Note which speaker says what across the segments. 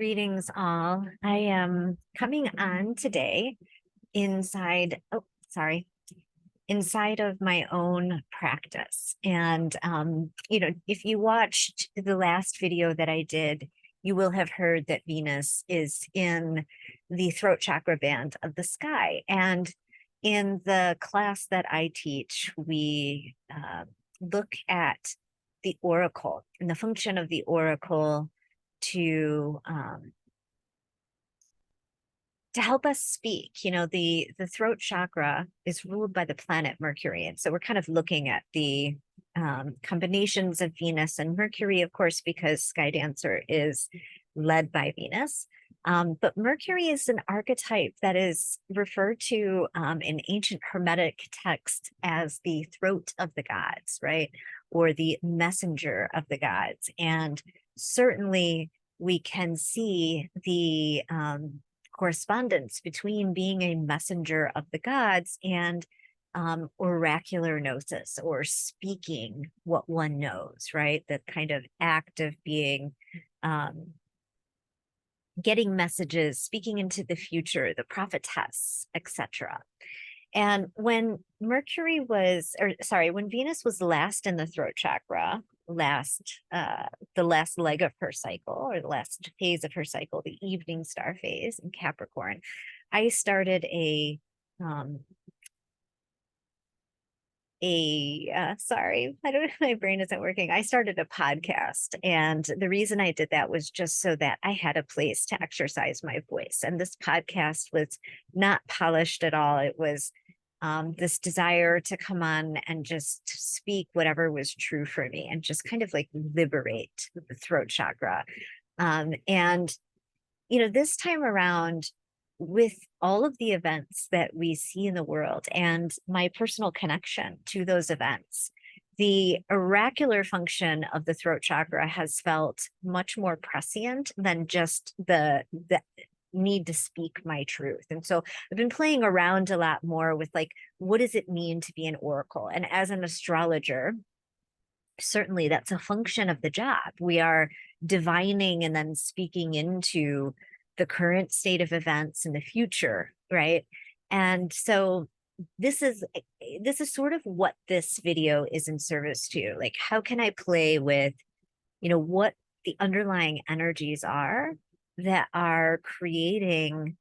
Speaker 1: Greetings, all. I am coming on today inside, inside of my own practice. And, if you watched the last video that I did, you will have heard that Venus is in the throat chakra band of the sky. And in the class that I teach, we look at the oracle and the function of the oracle to help us speak. The throat chakra is ruled by the planet Mercury, and so we're kind of looking at the combinations of Venus and Mercury, of course, because Sky Dancer is led by Venus. But Mercury is an archetype that is referred to in ancient Hermetic texts as the throat of the gods, right? Or the messenger of the gods. And certainly we can see the correspondence between being a messenger of the gods and oracular gnosis, or speaking what one knows, right? The kind of act of being getting messages, speaking into the future, the prophetess, etc. And when when Venus was last in the throat chakra, the last leg of her cycle, or the last phase of her cycle, the evening star phase in Capricorn, I started sorry, I don't know, my brain isn't working. I started a podcast, and the reason I did that was just so that I had a place to exercise my voice. And this podcast was not polished at all. It was this desire to come on and just speak whatever was true for me and just kind of like liberate the throat chakra. And this time around, with all of the events that we see in the world and my personal connection to those events, the oracular function of the throat chakra has felt much more prescient than just the need to speak my truth. And so I've been playing around a lot more with, like, what does it mean to be an oracle? And as an astrologer, certainly that's a function of the job. We are divining and then speaking into the current state of events in the future, right? And so this is sort of what this video is in service to. Like, how can I play with what the underlying energies are that are creating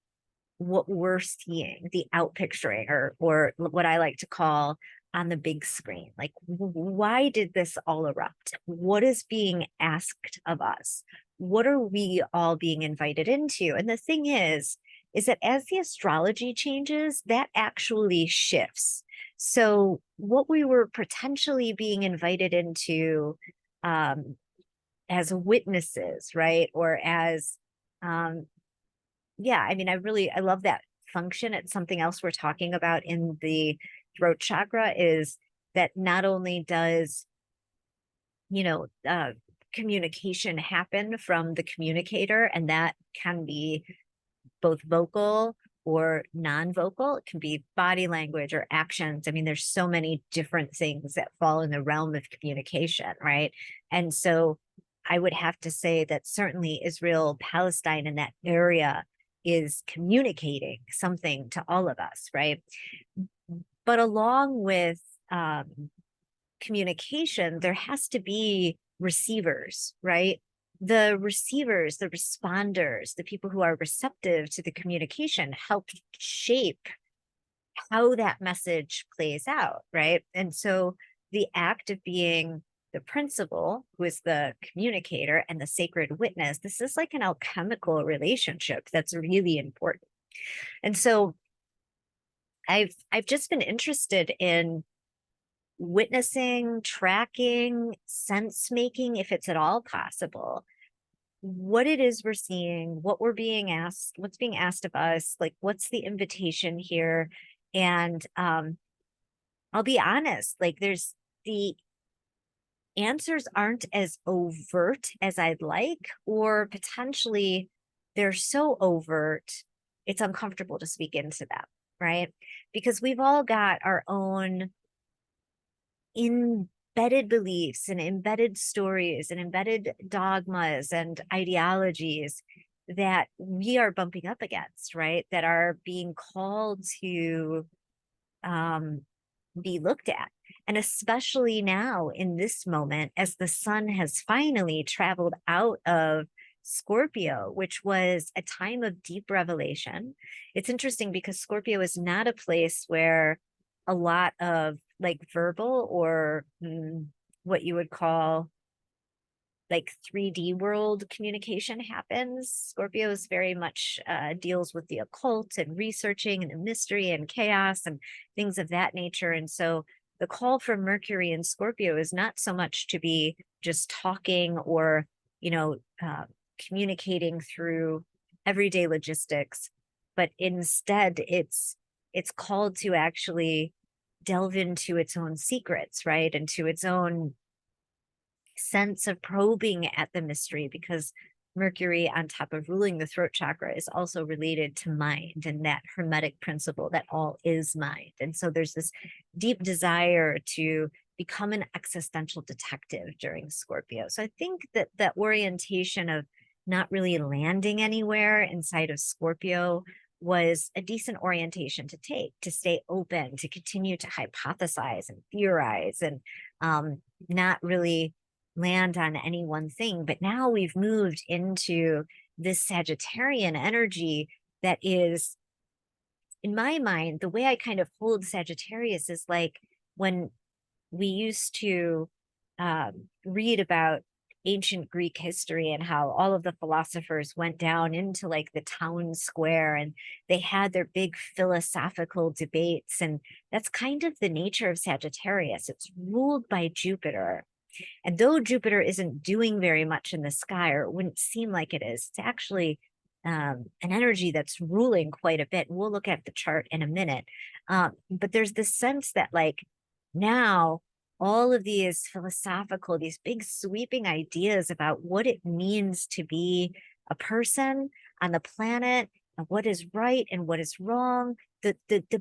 Speaker 1: what we're seeing, the outpicturing, or what I like to call on the big screen. Like, why did this all erupt? What is being asked of us? What are we all being invited into? And the thing is that as the astrology changes, that actually shifts. So what we were potentially being invited into as witnesses, right? Or as yeah, I mean, I love that function. It's something else we're talking about in the throat chakra, is that not only does, communication happen from the communicator, and that can be both vocal or non-vocal. It can be body language or actions. I mean, there's so many different things that fall in the realm of communication, right? And so I would have to say that certainly Israel, Palestine, and that area is communicating something to all of us, right? But along with communication, there has to be receivers, right? The receivers, the responders, the people who are receptive to the communication help shape how that message plays out, right? And so the act of being the principal, who is the communicator, and the sacred witness, this is like an alchemical relationship that's really important. And so I've just been interested in witnessing, tracking, sense making, if it's at all possible, what it is we're seeing, what we're being asked, what's being asked of us, like, what's the invitation here? And I'll be honest, like, there's the answers aren't as overt as I'd like, or potentially they're so overt, it's uncomfortable to speak into them, right? Because we've all got our own embedded beliefs and embedded stories and embedded dogmas and ideologies that we are bumping up against, right? That are being called to um, be looked at. And especially now in this moment, as the sun has finally traveled out of Scorpio, which was a time of deep revelation. It's interesting because Scorpio is not a place where a lot of like verbal or what you would call like 3D world communication happens. Scorpio is very much deals with the occult and researching and the mystery and chaos and things of that nature. And so the call from Mercury in Scorpio is not so much to be just talking or, you know, communicating through everyday logistics, but instead it's called to actually delve into its own secrets, right? Into its own sense of probing at the mystery, because Mercury, on top of ruling the throat chakra, is also related to mind and that hermetic principle that all is mind. And so there's this deep desire to become an existential detective during Scorpio. So I think that that orientation of not really landing anywhere inside of Scorpio was a decent orientation to take, to stay open, to continue to hypothesize and theorize and not really land on any one thing. But now we've moved into this Sagittarian energy that is, in my mind, the way I kind of hold Sagittarius is like when we used to read about ancient Greek history and how all of the philosophers went down into like the town square and they had their big philosophical debates. And that's kind of the nature of Sagittarius. It's ruled by Jupiter. And though Jupiter isn't doing very much in the sky, or it wouldn't seem like it is, it's actually an energy that's ruling quite a bit. We'll look at the chart in a minute. But there's this sense that like now all of these philosophical, these big sweeping ideas about what it means to be a person on the planet, and what is right and what is wrong, the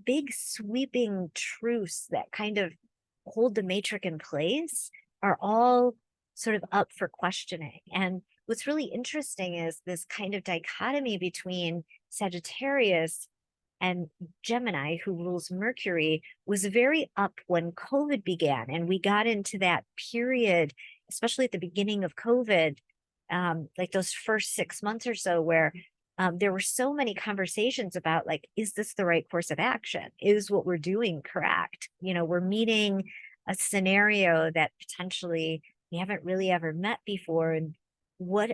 Speaker 1: big sweeping truths that kind of hold the matrix in place are all sort of up for questioning. And what's really interesting is this kind of dichotomy between Sagittarius and Gemini, who rules Mercury, was very up when COVID began. And we got into that period, especially at the beginning of COVID, like those first 6 months or so, where there were so many conversations about like, is this the right course of action? Is what we're doing correct? You know, we're meeting a scenario that potentially we haven't really ever met before. And what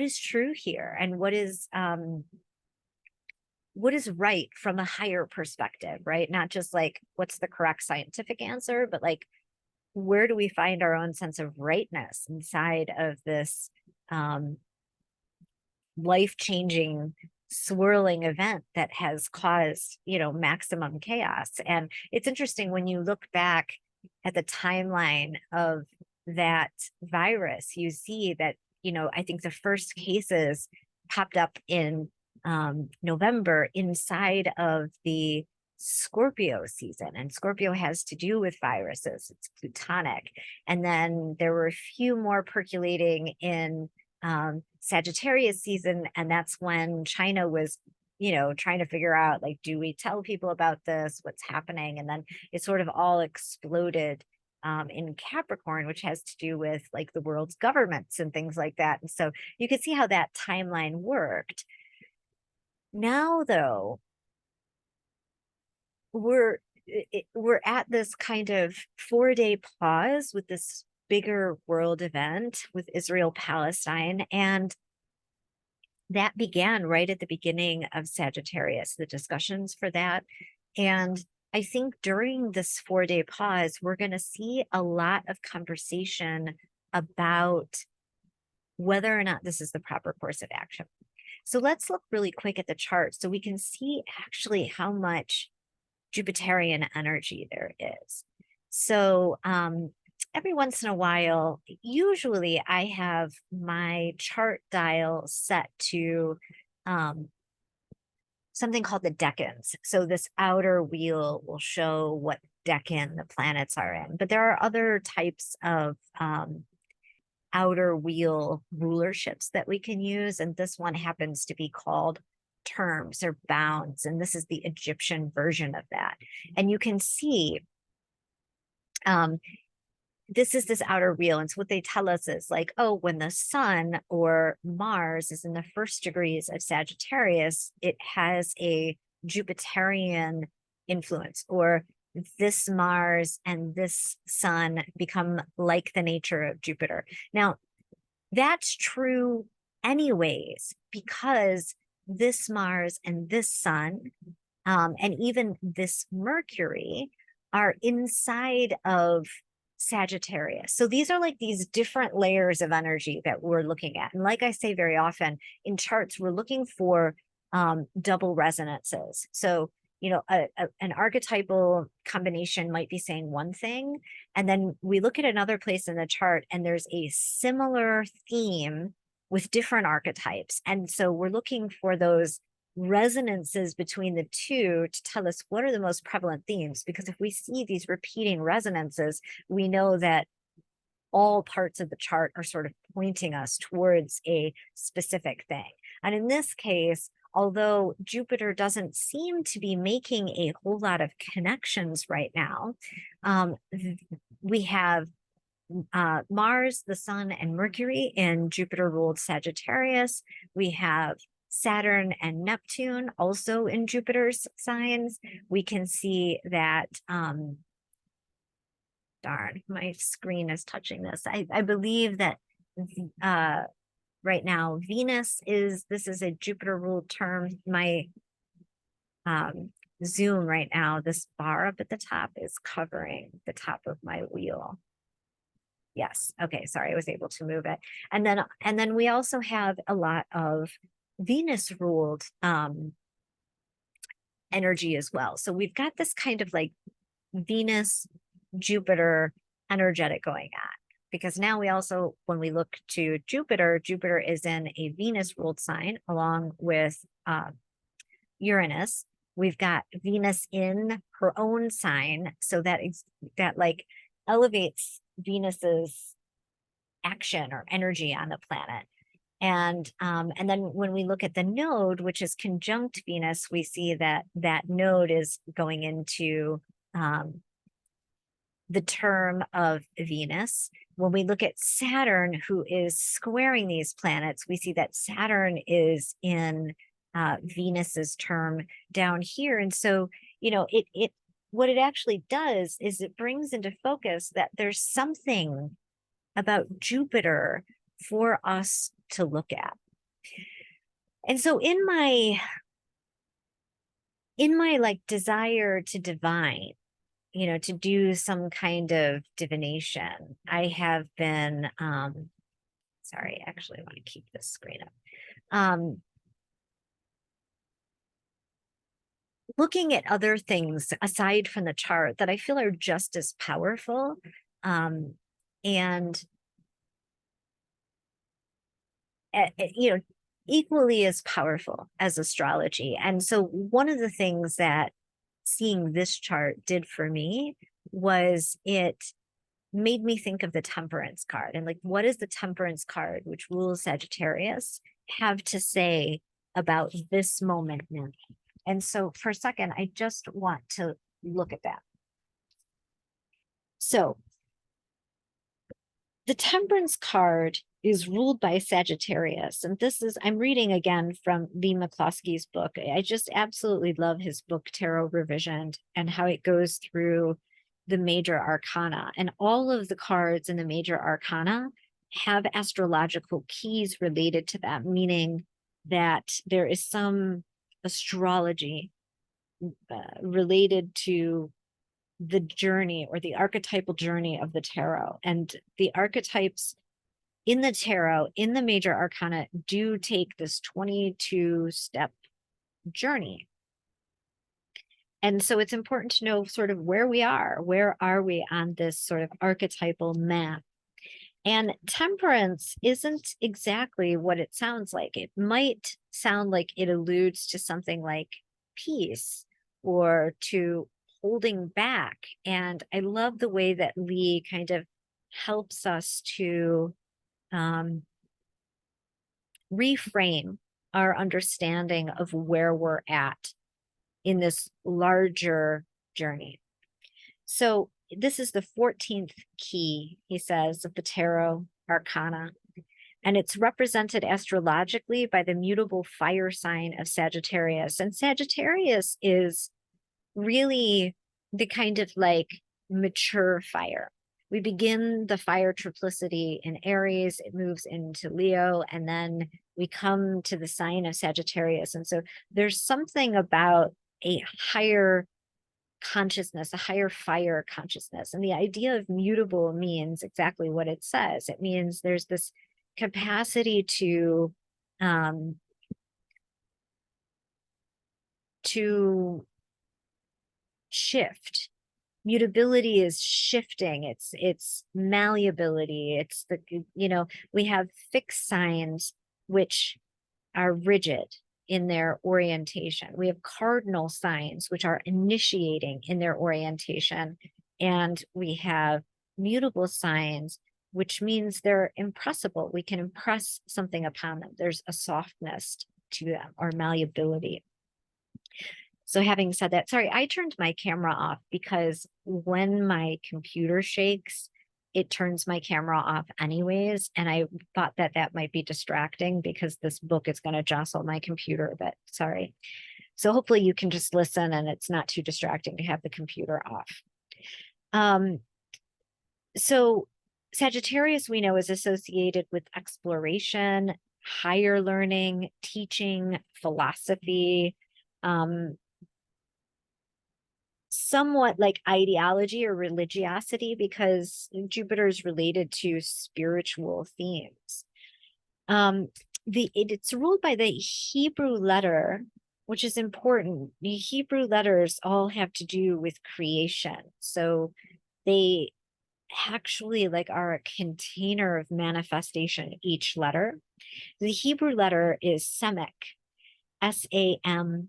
Speaker 1: is true here? And what is right from a higher perspective, right? Not just like what's the correct scientific answer, but like where do we find our own sense of rightness inside of this life-changing swirling event that has caused, you know, maximum chaos. And it's interesting when you look back at the timeline of that virus, you see that, you know, I think the first cases popped up in November inside of the Scorpio season. And Scorpio has to do with viruses, it's plutonic. And then there were a few more percolating in Sagittarius season. And that's when China was, you know, trying to figure out like, do we tell people about this? What's happening? And then it sort of all exploded in Capricorn, which has to do with like the world's governments and things like that. And so you could see how that timeline worked. Now, though, we're at this kind of 4-day pause with this bigger world event with Israel Palestine, and that began right at the beginning of Sagittarius, the discussions for that. And I think during this 4-day pause, we're going to see a lot of conversation about whether or not this is the proper course of action. So let's look really quick at the chart so we can see actually how much Jupiterian energy there is. So every once in a while, usually I have my chart dial set to something called the decans. So this outer wheel will show what decan the planets are in. But there are other types of outer wheel rulerships that we can use. And this one happens to be called terms or bounds. And this is the Egyptian version of that. And you can see this is this outer wheel. And so what they tell us is like, oh, when the sun or Mars is in the first degrees of Sagittarius, it has a Jupiterian influence, or this Mars and this sun become like the nature of Jupiter. Now, that's true anyways, because this Mars and this sun, and even this Mercury are inside of Sagittarius. So these are like these different layers of energy that we're looking at. And like I say very often in charts, we're looking for double resonances. So, you know, an archetypal combination might be saying one thing, and then we look at another place in the chart and there's a similar theme with different archetypes. And so we're looking for those resonances between the two to tell us what are the most prevalent themes. Because if we see these repeating resonances, we know that all parts of the chart are sort of pointing us towards a specific thing. And in this case, although Jupiter doesn't seem to be making a whole lot of connections right now, we have Mars, the Sun, and Mercury in Jupiter-ruled Sagittarius. We have Saturn and Neptune also in Jupiter's signs. We can see that, darn, my screen is touching this. I believe that right now Venus this is a Jupiter-ruled term. My Zoom right now, this bar up at the top is covering the top of my wheel. Yes. Okay. Sorry, I was able to move it. And then we also have a lot of Venus ruled energy as well. So we've got this kind of like Venus, Jupiter energetic going on, because now we also, when we look to Jupiter, Jupiter is in a Venus ruled sign along with Uranus. We've got Venus in her own sign. So that like elevates Venus's action or energy on the planet. And then when we look at the node, which is conjunct Venus, we see that that node is going into the term of Venus. When we look at Saturn, who is squaring these planets, we see that Saturn is in Venus's term down here. And so, you know, what it actually does is it brings into focus that there's something about Jupiter for us to look at. And so in my like desire to divine, you know, to do some kind of divination, I have been sorry, actually I want to keep this screen up. Looking at other things aside from the chart that I feel are just as powerful, and you know, equally as powerful as astrology. And so one of the things that seeing this chart did for me was it made me think of the temperance card, and like, what does the temperance card, which rules Sagittarius, have to say about this moment now? And so for a second, I just want to look at that. So the temperance card is ruled by Sagittarius. And this is, I'm reading again from V. McCloskey's book. I just absolutely love his book, Tarot Revisioned, and how it goes through the major arcana. And all of the cards in the major arcana have astrological keys related to them, meaning that there is some astrology related to the journey or the archetypal journey of the tarot. And the archetypes in the tarot, in the major arcana, do take this 22-step journey. And so it's important to know sort of where we are. Where are we on this sort of archetypal map? And temperance isn't exactly what it sounds like. It might sound like it alludes to something like peace or to holding back. And I love the way that Lee kind of helps us to reframe our understanding of where we're at in this larger journey. So this is the 14th key, he says, of the Tarot Arcana, and it's represented astrologically by the mutable fire sign of Sagittarius. And Sagittarius is really the kind of like mature fire. We begin the fire triplicity in Aries, it moves into Leo, and then we come to the sign of Sagittarius. And so there's something about a higher consciousness, a higher fire consciousness. And the idea of mutable means exactly what it says. It means there's this capacity to shift. Mutability is shifting. It's malleability. It's the, we have fixed signs which are rigid in their orientation. We have cardinal signs which are initiating in their orientation. And we have mutable signs, which means they're impressible. We can impress something upon them. There's a softness to them, or malleability. So having said that, sorry, I turned my camera off because when my computer shakes, it turns my camera off anyways. And I thought that that might be distracting because this book is going to jostle my computer a bit. Sorry. So hopefully you can just listen and it's not too distracting to have the computer off. So Sagittarius, we know, is associated with exploration, higher learning, teaching, philosophy, somewhat like ideology or religiosity, because Jupiter is related to spiritual themes. It's ruled by the Hebrew letter, which is important. The Hebrew letters all have to do with creation. So they actually like are a container of manifestation, each letter. The Hebrew letter is Semekh, Samekh,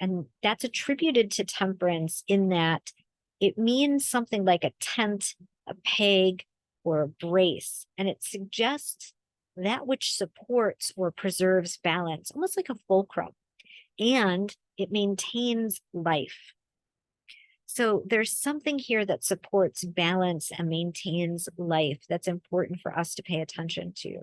Speaker 1: and that's attributed to temperance in that it means something like a tent, a peg, or a brace, and it suggests that which supports or preserves balance, almost like a fulcrum, and it maintains life. So there's something here that supports balance and maintains life that's important for us to pay attention to.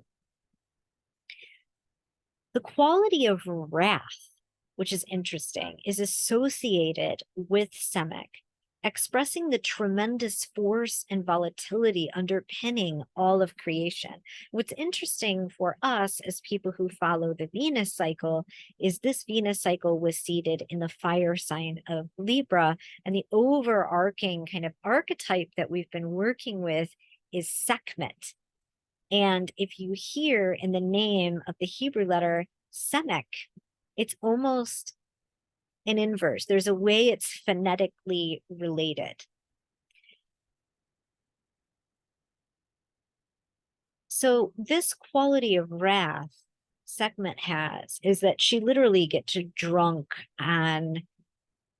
Speaker 1: The quality of wrath, which is interesting, is associated with Semekh, expressing the tremendous force and volatility underpinning all of creation. What's interesting for us as people who follow the Venus cycle is this Venus cycle was seated in the fire sign of Libra, and the overarching kind of archetype that we've been working with is Sekhmet. And if you hear in the name of the Hebrew letter Semekh, it's almost an inverse. There's a way it's phonetically related. So this quality of wrath Sekhmet has is that she literally gets drunk on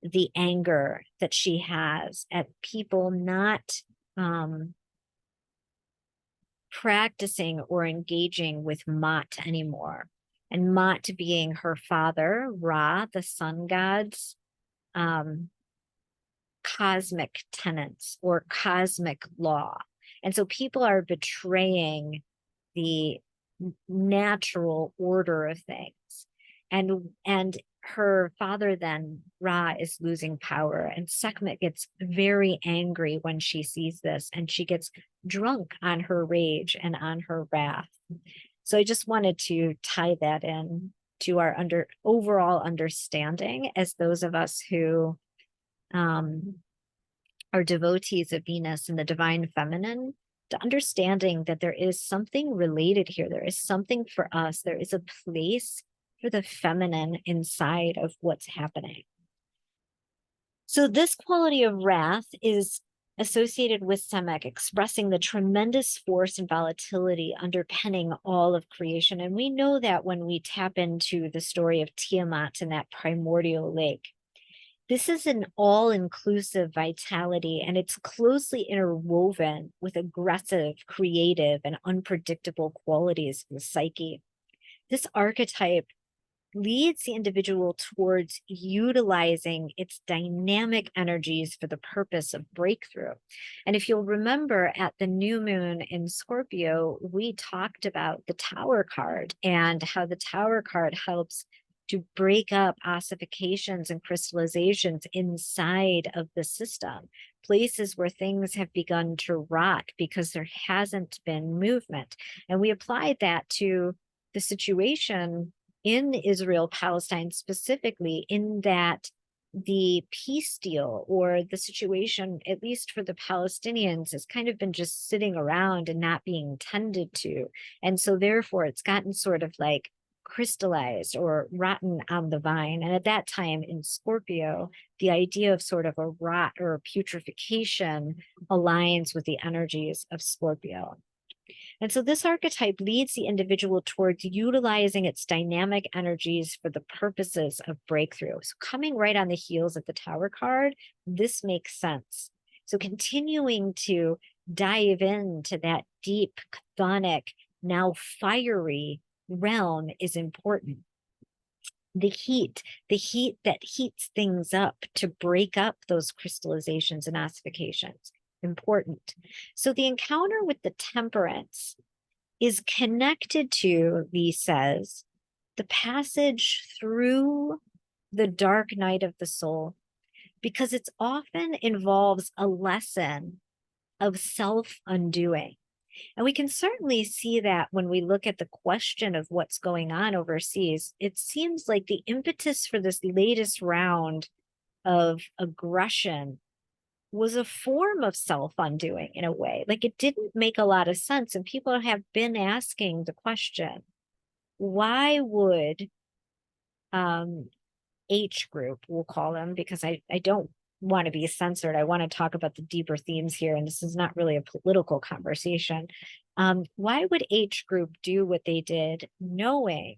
Speaker 1: the anger that she has at people not practicing or engaging with Ma'at anymore. And Ma'at being her father, Ra, the sun god's cosmic tenets or cosmic law. And so people are betraying the natural order of things. And her father then, Ra, is losing power. And Sekhmet gets very angry when she sees this, and she gets drunk on her rage and on her wrath. So I just wanted to tie that in to our overall understanding as those of us who are devotees of Venus and the divine feminine, to understanding that there is something related here. There is something for us. There is a place for the feminine inside of what's happening. So this quality of wrath is associated with Semekh, expressing the tremendous force and volatility underpinning all of creation. And we know that when we tap into the story of Tiamat and that primordial lake. This is an all-inclusive vitality, and it's closely interwoven with aggressive, creative, and unpredictable qualities of the psyche. This archetype leads the individual towards utilizing its dynamic energies for the purpose of breakthrough. And if you'll remember at the new moon in Scorpio, we talked about the Tower card and how the Tower card helps to break up ossifications and crystallizations inside of the system, places where things have begun to rot because there hasn't been movement. And we applied that to the situation in Israel, Palestine specifically, in that the peace deal or the situation, at least for the Palestinians, has kind of been just sitting around and not being tended to. And so therefore it's gotten sort of like crystallized or rotten on the vine. And at that time in Scorpio, the idea of sort of a rot or a putrefaction aligns with the energies of Scorpio. And so this archetype leads the individual towards utilizing its dynamic energies for the purposes of breakthrough. So coming right on the heels of the Tower card, this makes sense. So continuing to dive into that deep, chthonic, now fiery realm is important. The heat that heats things up to break up those crystallizations and ossifications, important. So the encounter with the temperance is connected to, Lee says, the passage through the dark night of the soul, because it often involves a lesson of self-undoing. And we can certainly see that when we look at the question of what's going on overseas. It seems like the impetus for this latest round of aggression was a form of self-undoing in a way. Like it didn't make a lot of sense. And people have been asking the question, why would H group, we'll call them, because I don't want to be censored. I want to talk about the deeper themes here, and this is not really a political conversation. Why would H group do what they did, knowing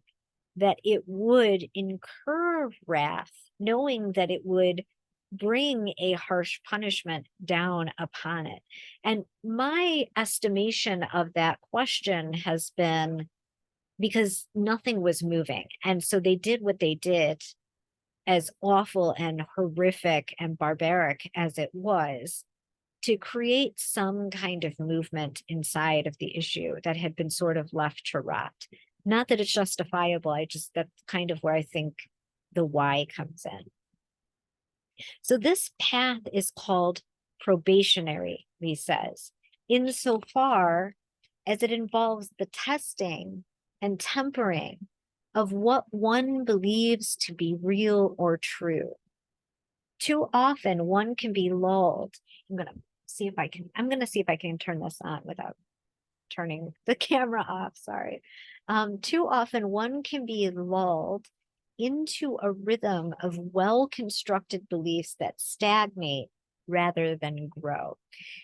Speaker 1: that it would incur wrath, knowing that it would bring a harsh punishment down upon it? And my estimation of that question has been because nothing was moving. And so they did what they did, as awful and horrific and barbaric as it was, to create some kind of movement inside of the issue that had been sort of left to rot. Not that it's justifiable, that's kind of where I think the why comes in. So this path is called probationary, he says, insofar as it involves the testing and tempering of what one believes to be real or true. Too often one can be lulled. I'm going to see if I can turn this on without turning the camera off. Sorry. Too often one can be lulled into a rhythm of well-constructed beliefs that stagnate rather than grow.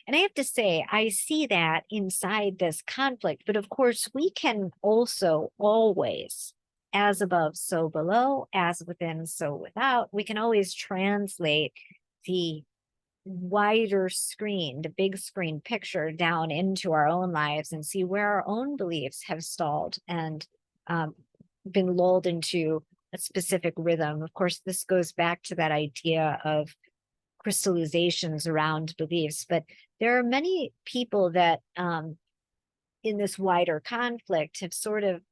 Speaker 1: And I have to say, I see that inside this conflict, but of course we can also always, as above, so below, as within, so without, we can always translate the wider screen, the big screen picture down into our own lives and see where our own beliefs have stalled and been lulled into a specific rhythm. Of course, this goes back to that idea of crystallizations around beliefs, but there are many people that in this wider conflict have sort of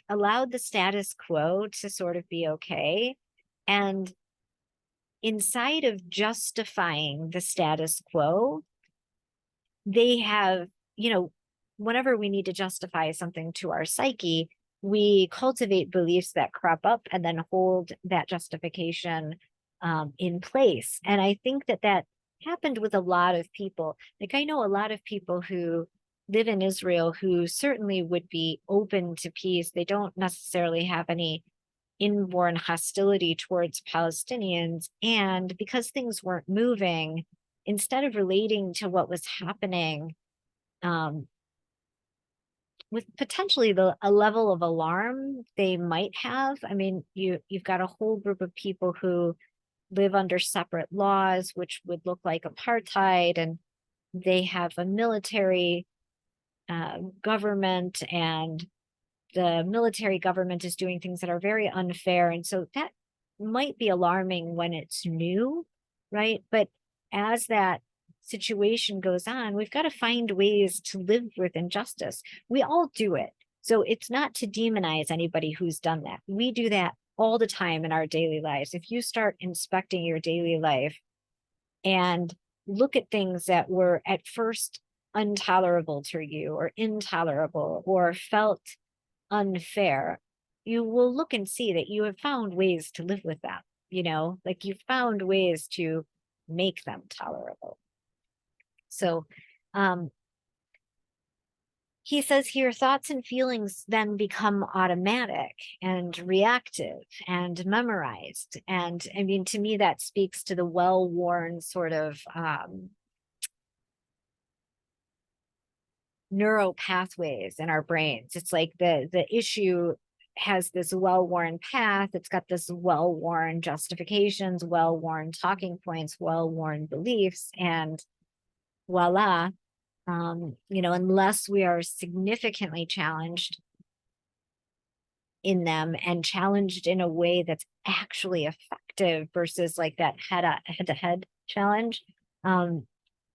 Speaker 1: allowed the status quo to sort of be okay. And inside of justifying the status quo, they have, whenever we need to justify something to our psyche, we cultivate beliefs that crop up and then hold that justification in place. And I think that happened with a lot of people. Like I know a lot of people who live in Israel who certainly would be open to peace. They don't necessarily have any inborn hostility towards Palestinians. And because things weren't moving, instead of relating to what was happening with potentially a level of alarm they might have, I mean, you've got a whole group of people who live under separate laws, which would look like apartheid, and they have a military government, and the military government is doing things that are very unfair. And so that might be alarming when it's new, right? But as that situation goes on, we've got to find ways to live with injustice. We all do it. So it's not to demonize anybody who's done that. We do that all the time in our daily lives. If you start inspecting your daily life and look at things that were at first intolerable to you or intolerable or felt unfair, you will look and see that you have found ways to live with them, like you've found ways to make them tolerable. So he says here, thoughts and feelings then become automatic and reactive and memorized. And I mean, to me, that speaks to the well-worn sort of neural pathways in our brains. It's like the issue has this well-worn path. It's got this well-worn justifications, well-worn talking points, well-worn beliefs, and voila. Unless we are significantly challenged in them and challenged in a way that's actually effective versus like that head-to-head challenge,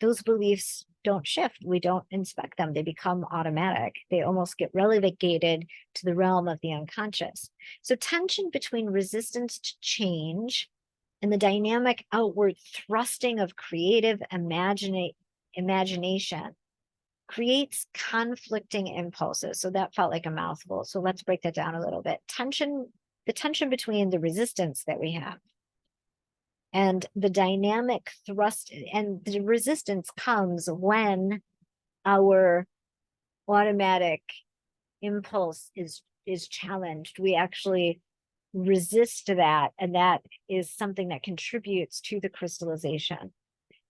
Speaker 1: those beliefs don't shift. We don't inspect them. They become automatic. They almost get relegated to the realm of the unconscious. So tension between resistance to change and the dynamic outward thrusting of creative imagination creates conflicting impulses. So that felt like a mouthful. So let's break that down a little bit. The tension between the resistance that we have and the dynamic thrust, and the resistance comes when our automatic impulse is challenged. We actually resist that, and that is something that contributes to the crystallization.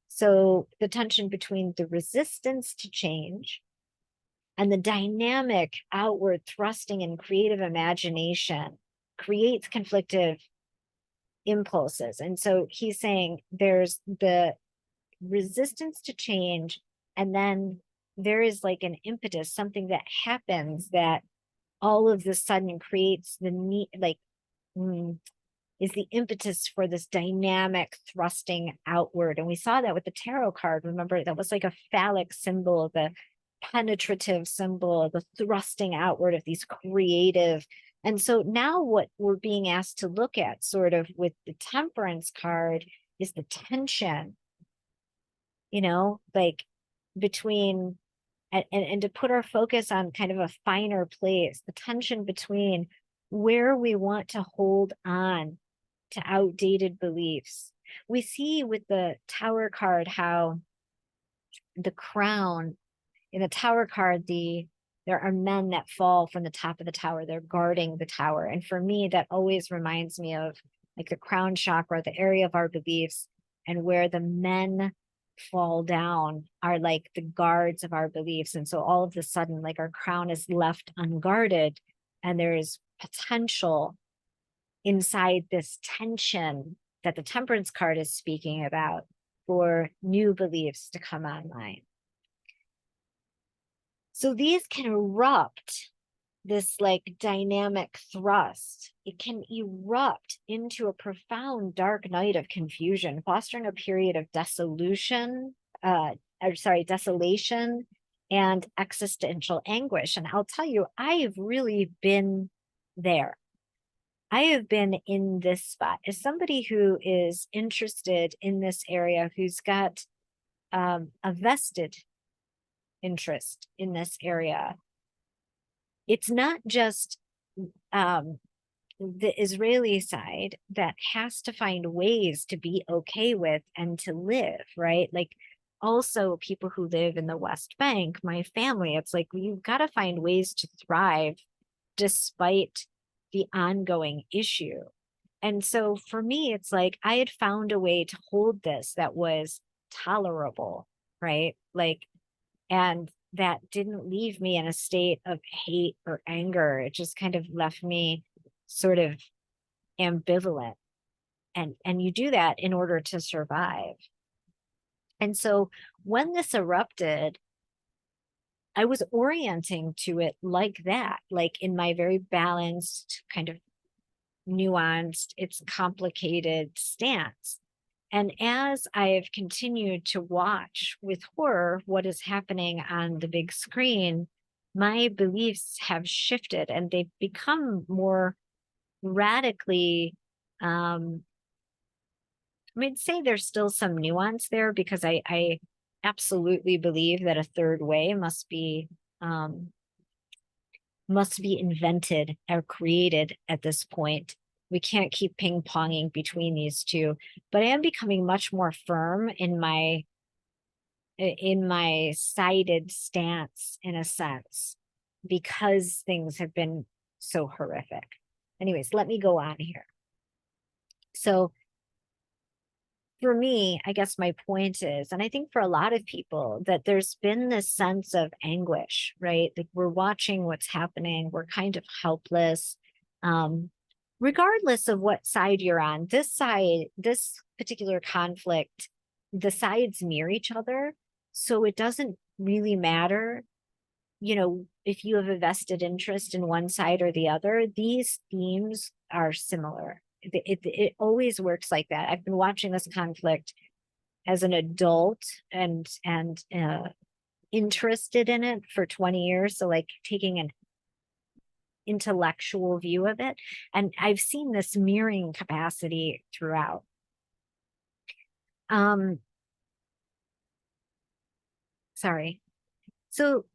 Speaker 1: So the tension between the resistance to change and the dynamic outward thrusting and creative imagination creates conflictive impulses. And so he's saying there's the resistance to change, and then there is like an impetus, something that happens that all of a sudden creates the need, is the impetus for this dynamic thrusting outward. And we saw that with the tarot card. Remember, that was like a phallic symbol, the penetrative symbol, the thrusting outward of these creative. And so now what we're being asked to look at sort of with the Temperance card is the tension, like between, and to put our focus on kind of a finer place, the tension between where we want to hold on to outdated beliefs. We see with the Tower card how the crown in the Tower card, there are men that fall from the top of the tower. They're guarding the tower. And for me, that always reminds me of like the crown chakra, the area of our beliefs, and where the men fall down are like the guards of our beliefs. And so all of a sudden, like our crown is left unguarded, and there's potential inside this tension that the Temperance card is speaking about for new beliefs to come online. So these can erupt, this like dynamic thrust. It can erupt into a profound dark night of confusion, fostering a period of desolation and existential anguish. And I'll tell you, I have really been there. I have been in this spot as somebody who is interested in this area, who's got a vested interest in this area. It's not just the Israeli side that has to find ways to be okay with and to live, right? Like also people who live in the West Bank, my family, it's like you've got to find ways to thrive despite the ongoing issue. And so for me, it's like I had found a way to hold this that was tolerable, right? Like, and that didn't leave me in a state of hate or anger. It just kind of left me sort of ambivalent. And you do that in order to survive. And so when this erupted, I was orienting to it like that, like in my very balanced, kind of nuanced, it's complicated stance. And as I have continued to watch with horror what is happening on the big screen, my beliefs have shifted and they've become more radically, I mean, say there's still some nuance there, because I absolutely believe that a third way um, must be invented or created at this point. We can't keep ping-ponging between these two, but I am becoming much more firm in my sided stance, in a sense, because things have been so horrific. Anyways, let me go on here. So for me, I guess my point is, and I think for a lot of people, that there's been this sense of anguish, right? Like we're watching what's happening, we're kind of helpless. Regardless of what side you're on, this side, this particular conflict, the sides mirror each other. So it doesn't really matter, if you have a vested interest in one side or the other. These themes are similar. It always works like that. I've been watching this conflict as an adult and interested in it for 20 years. So like taking an intellectual view of it. And I've seen this mirroring capacity throughout. Sorry. So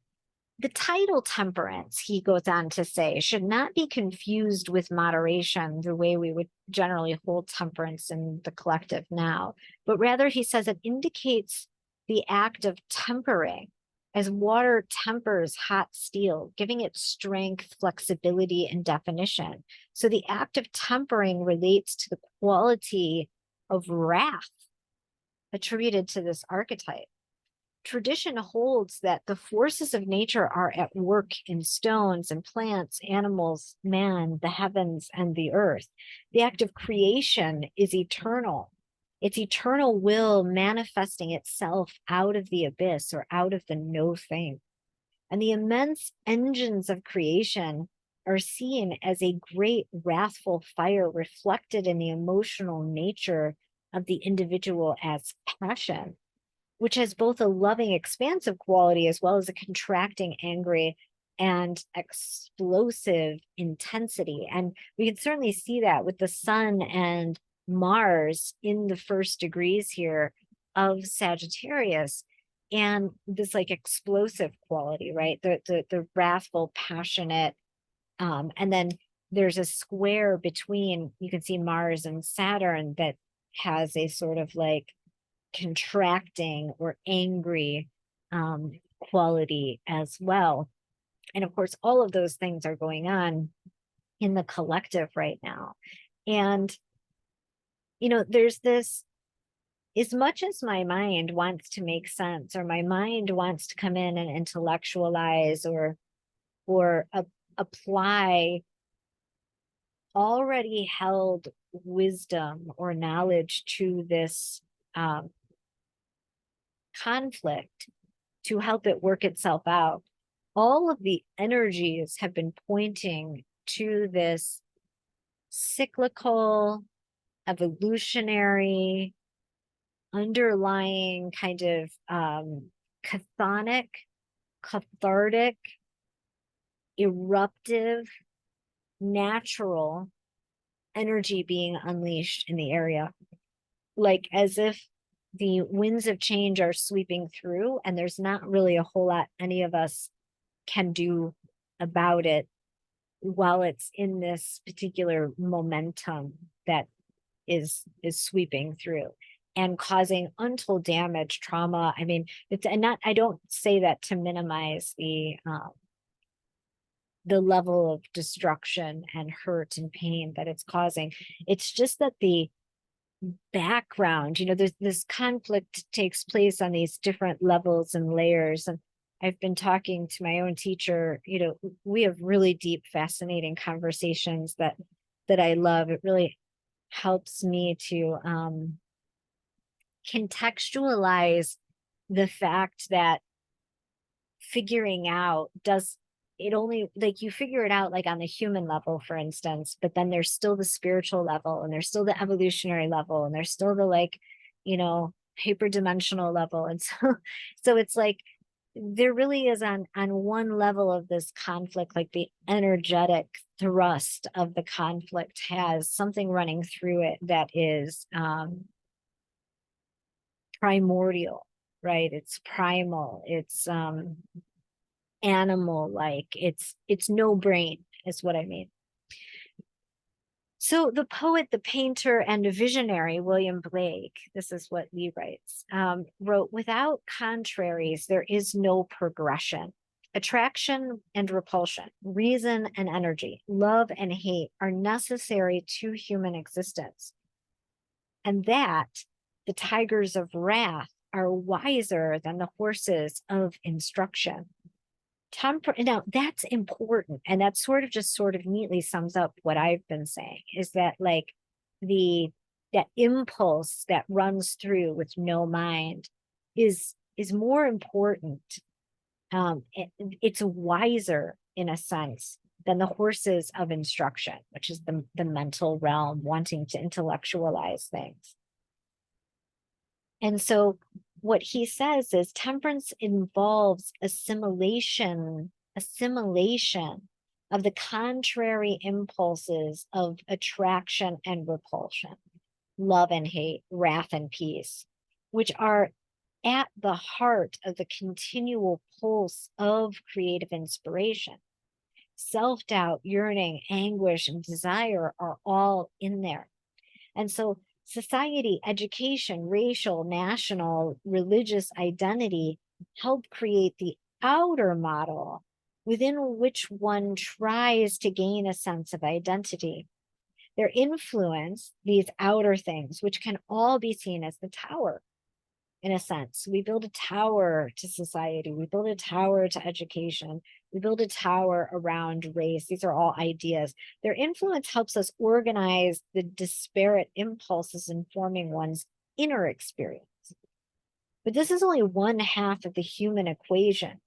Speaker 1: the title temperance, he goes on to say, should not be confused with moderation, the way we would generally hold temperance in the collective now, but rather he says it indicates the act of tempering, as water tempers hot steel, giving it strength, flexibility, and definition. So the act of tempering relates to the quality of wrath attributed to this archetype. Tradition holds that the forces of nature are at work in stones and plants, animals, man, the heavens, and the earth. The act of creation is eternal. It's eternal will manifesting itself out of the abyss, or out of the no thing. And the immense engines of creation are seen as a great wrathful fire reflected in the emotional nature of the individual as passion, which has both a loving, expansive quality as well as a contracting, angry, and explosive intensity. And we can certainly see that with the sun and Mars in the first degrees here of Sagittarius, and this like explosive quality, right? The wrathful, passionate, and then there's a square between, you can see Mars and Saturn, that has a sort of like contracting or angry quality as well. And of course, all of those things are going on in the collective right now. And, there's this, as much as my mind wants to make sense, or my mind wants to come in and intellectualize or apply already held wisdom or knowledge to this conflict to help it work itself out, all of the energies have been pointing to this cyclical, evolutionary, underlying kind of chthonic, cathartic, eruptive, natural energy being unleashed in the area, like as if the winds of change are sweeping through, and there's not really a whole lot any of us can do about it while it's in this particular momentum that is sweeping through and causing untold damage, trauma. I mean, I don't say that to minimize the level of destruction and hurt and pain that it's causing. It's just that the background, this conflict takes place on these different levels and layers. And I've been talking to my own teacher, we have really deep, fascinating conversations that I love. It really helps me to contextualize the fact that figuring out does it only, like, you figure it out like on the human level, for instance, but then there's still the spiritual level, and there's still the evolutionary level, and there's still the, like, hyperdimensional level. And so it's like there really is on one level of this conflict, like the energetic thrust of the conflict has something running through it that is primordial, right? It's primal, it's animal like, it's no brain is what I mean. So the poet, the painter, and visionary William Blake, this is what he writes, wrote, "Without contraries, there is no progression. Attraction and repulsion, reason and energy, love and hate are necessary to human existence. And that the tigers of wrath are wiser than the horses of instruction." Now that's important, and that sort of neatly sums up what I've been saying, is that, like, that impulse that runs through with no mind is more important. It's wiser in a sense than the horses of instruction, which is the mental realm wanting to intellectualize things. And so what he says is temperance involves assimilation of the contrary impulses of attraction and repulsion, love and hate, wrath and peace, which are at the heart of the continual pulse of creative inspiration. Self-doubt, yearning, anguish, and desire are all in there. And so society, education, racial, national, religious identity help create the outer model within which one tries to gain a sense of identity. Their influence, these outer things, which can all be seen as the tower, in a sense. We build a tower to society, we build a tower to education, we build a tower around race. These are all ideas. Their influence helps us organize the disparate impulses informing one's inner experience. But this is only one half of the human equation,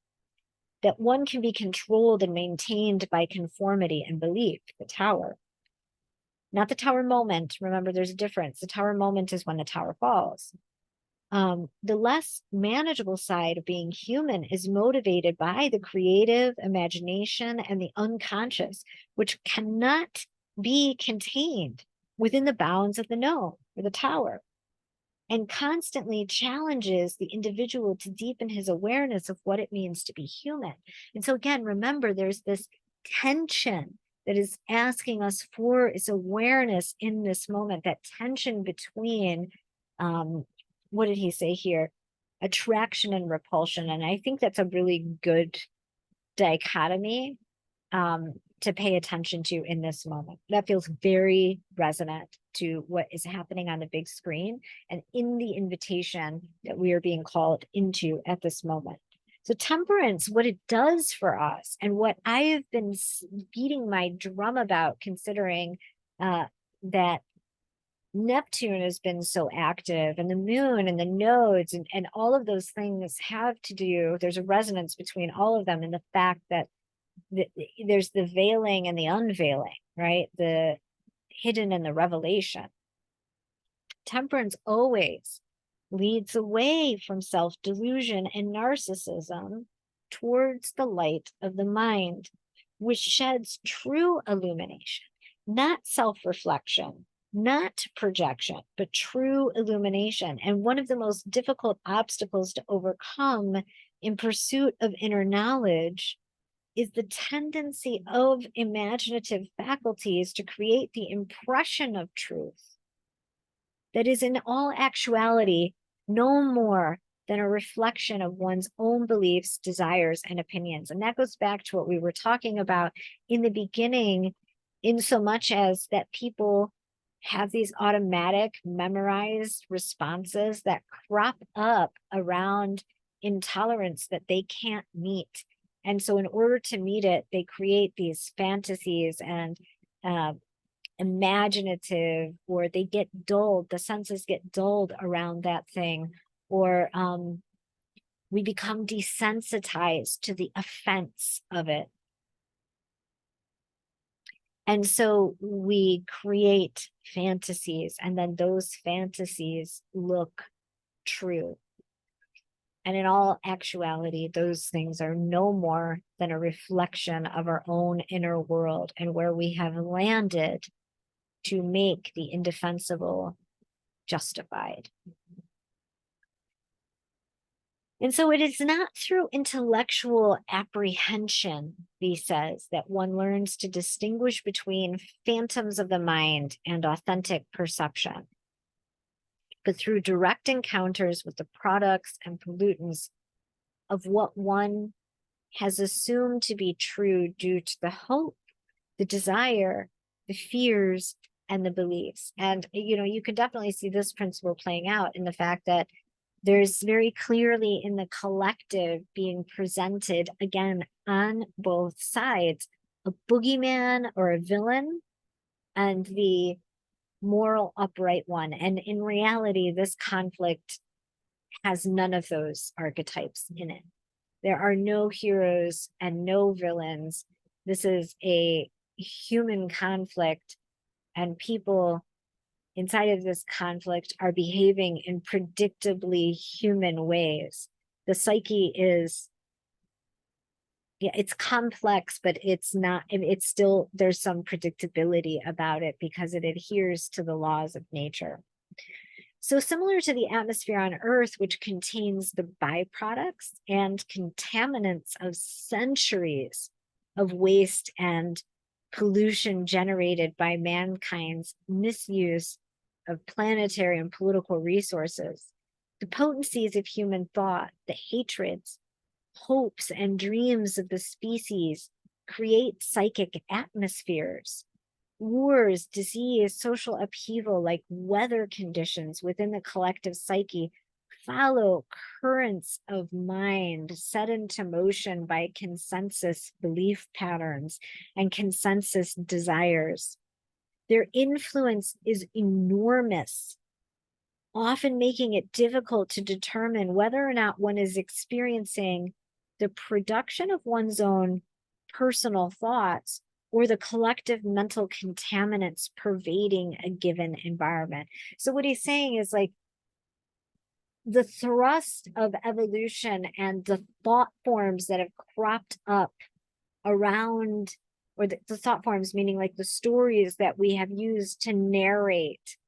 Speaker 1: that one can be controlled and maintained by conformity and belief, the tower. Not the tower moment. Remember, there's a difference. The tower moment is when the tower falls. The less manageable side of being human is motivated by the creative imagination and the unconscious, which cannot be contained within the bounds of the known or the tower, and constantly challenges the individual to deepen his awareness of what it means to be human. And so again, remember, there's this tension that is asking us for its awareness in this moment, that tension between what did he say here? Attraction and repulsion. And I think that's a really good dichotomy to pay attention to in this moment. That feels very resonant to what is happening on the big screen and in the invitation that we are being called into at this moment. So temperance, what it does for us, and what I have been beating my drum about, considering that Neptune has been so active, and the moon and the nodes and all of those things have to do, there's a resonance between all of them, and the fact that there's the veiling and the unveiling, right? The hidden and the revelation. Temperance always leads away from self-delusion and narcissism towards the light of the mind, which sheds true illumination, not self-reflection, not projection, but true illumination. And one of the most difficult obstacles to overcome in pursuit of inner knowledge is the tendency of imaginative faculties to create the impression of truth that is in all actuality no more than a reflection of one's own beliefs, desires, and opinions. And that goes back to what we were talking about in the beginning, in so much as that people have these automatic memorized responses that crop up around intolerance that they can't meet. And so in order to meet it, they create these fantasies and imaginative, or they get dulled, the senses get dulled around that thing, or we become desensitized to the offense of it. And so we create fantasies, and then those fantasies look true. And in all actuality, those things are no more than a reflection of our own inner world and where we have landed to make the indefensible justified. And so it is not through intellectual apprehension, he says, that one learns to distinguish between phantoms of the mind and authentic perception, but through direct encounters with the products and pollutants of what one has assumed to be true due to the hope, the desire, the fears, and the beliefs. And, you can definitely see this principle playing out in the fact that there's very clearly in the collective being presented, again, on both sides, a boogeyman or a villain and the moral upright one. And in reality, this conflict has none of those archetypes in it. There are no heroes and no villains. This is a human conflict, and people inside of this conflict are behaving in predictably human ways. The psyche is, it's complex, but it's not, it's still, there's some predictability about it because it adheres to the laws of nature. So similar to the atmosphere on Earth, which contains the byproducts and contaminants of centuries of waste and pollution generated by mankind's misuse of planetary and political resources, the potencies of human thought, the hatreds, hopes, and dreams of the species create psychic atmospheres. Wars, disease, social upheaval, like weather conditions within the collective psyche, follow currents of mind set into motion by consensus belief patterns and consensus desires. Their influence is enormous, often making it difficult to determine whether or not one is experiencing the production of one's own personal thoughts or the collective mental contaminants pervading a given environment. So what he's saying is like the thrust of evolution and the thought forms that have cropped up around, or the thought forms, meaning like the stories that we have used to narrate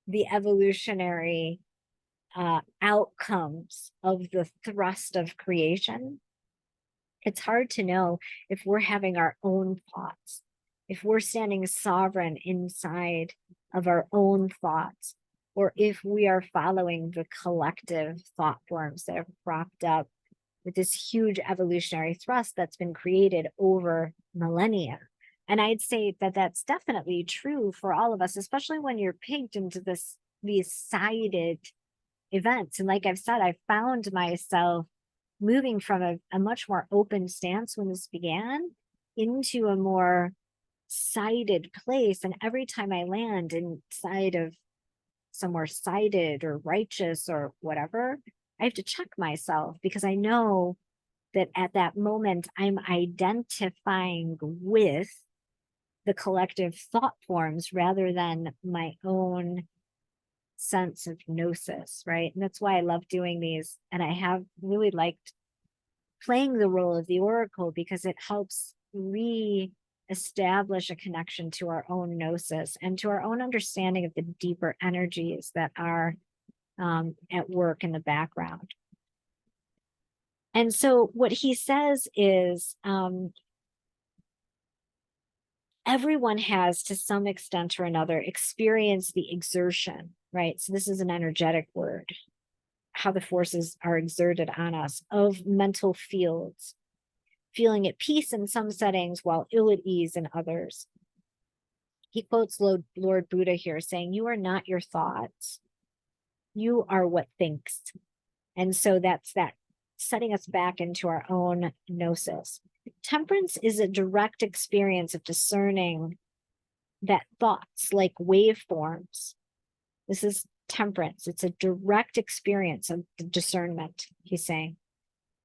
Speaker 1: the evolutionary outcomes of the thrust of creation. It's hard to know if we're having our own thoughts, if we're standing sovereign inside of our own thoughts, or if we are following the collective thought forms that have cropped up with this huge evolutionary thrust that's been created over millennia. And I'd say that that's definitely true for all of us, especially when you're pigged into these sided events. And like I've said, I found myself moving from a much more open stance when this began into a more sided place. And every time I land inside of somewhere sided or righteous or whatever, I have to check myself because I know that at that moment I'm identifying with the collective thought forms rather than my own sense of gnosis, right? And that's why I love doing these. And I have really liked playing the role of the oracle because it helps re-establish a connection to our own gnosis and to our own understanding of the deeper energies that are at work in the background. And so what he says is everyone has, to some extent or another, experienced the exertion, right? So this is an energetic word, how the forces are exerted on us, of mental fields, feeling at peace in some settings while ill at ease in others. He quotes Lord Buddha here saying, "You are not your thoughts. You are what thinks." And so that's that setting us back into our own gnosis. Temperance is a direct experience of discerning that thoughts like waveforms, this is temperance, it's a direct experience of the discernment, he's saying,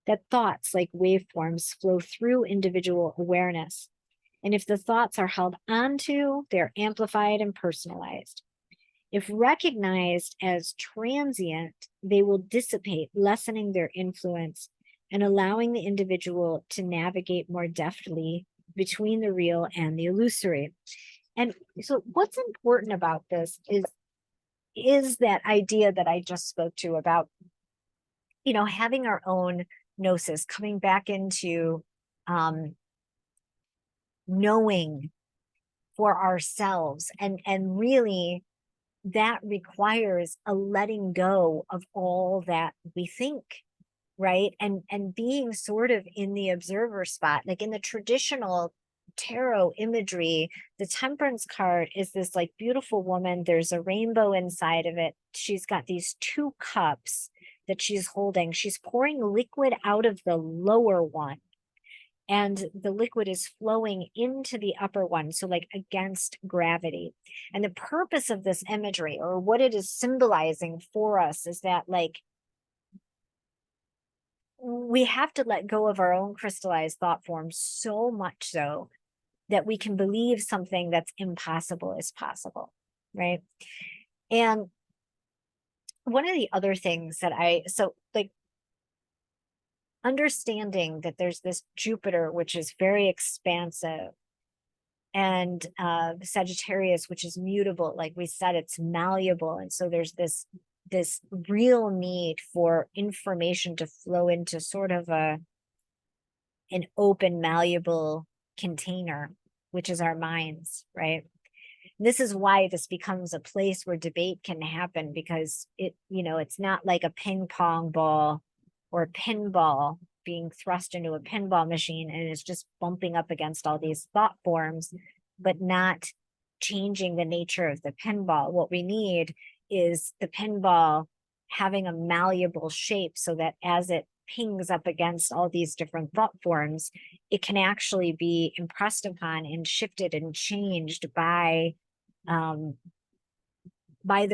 Speaker 1: that thoughts like waveforms flow through individual awareness. And if the thoughts are held onto, they're amplified and personalized. If recognized as transient, they will dissipate, lessening their influence and allowing the individual to navigate more deftly between the real and the illusory. And so what's important about this is that idea that I just spoke to about, having our own gnosis, coming back into knowing for ourselves, and really that requires a letting go of all that we think, right? And being sort of in the observer spot. Like in the traditional tarot imagery, the temperance card is this like beautiful woman, there's a rainbow inside of it, she's got these two cups that she's holding, she's pouring liquid out of the lower one, and the liquid is flowing into the upper one, so like against gravity. And the purpose of this imagery, or what it is symbolizing for us, is that like we have to let go of our own crystallized thought forms, so much so that we can believe something that's impossible is possible, right? And one of the other things that understanding that there's this Jupiter, which is very expansive, and Sagittarius, which is mutable, like we said, it's malleable. And so there's this real need for information to flow into sort of an open, malleable container, which is our minds, right? This is why this becomes a place where debate can happen, because it's not like a ping pong ball or pinball being thrust into a pinball machine and it's just bumping up against all these thought forms, but not changing the nature of the pinball. What we need is the pinball having a malleable shape so that as it pings up against all these different thought forms, it can actually be impressed upon and shifted and changed by the